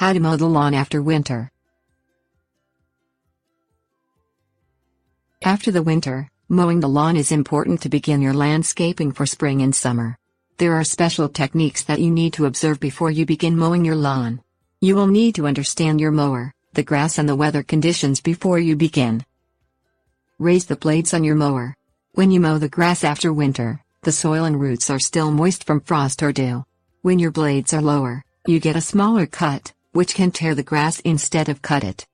How to mow the lawn after winter. After the winter, mowing the lawn is important to begin your landscaping for spring and summer. There are special techniques that you need to observe before you begin mowing your lawn. You will need to understand your mower, the grass and the weather conditions before you begin. Raise the blades on your mower. When you mow the grass after winter, the soil and roots are still moist from frost or dew. When your blades are lower, you get a smaller cut, which can tear the grass instead of cut it.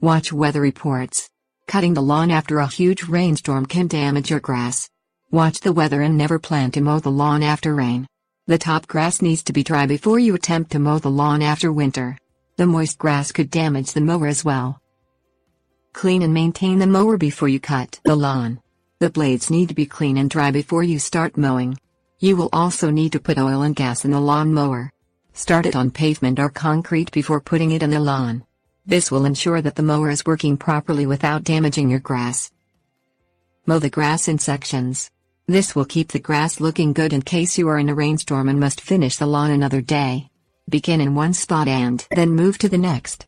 Watch weather reports. Cutting the lawn after a huge rainstorm can damage your grass. Watch the weather and never plan to mow the lawn after rain. The top grass needs to be dry before you attempt to mow the lawn after winter. The moist grass could damage the mower as well. Clean and maintain the mower before you cut the lawn. The blades need to be clean and dry before you start mowing. You will also need to put oil and gas in the lawn mower. Start it on pavement or concrete before putting it in the lawn. This will ensure that the mower is working properly without damaging your grass. Mow the grass in sections. This will keep the grass looking good in case you are in a rainstorm and must finish the lawn another day. Begin in one spot and then move to the next.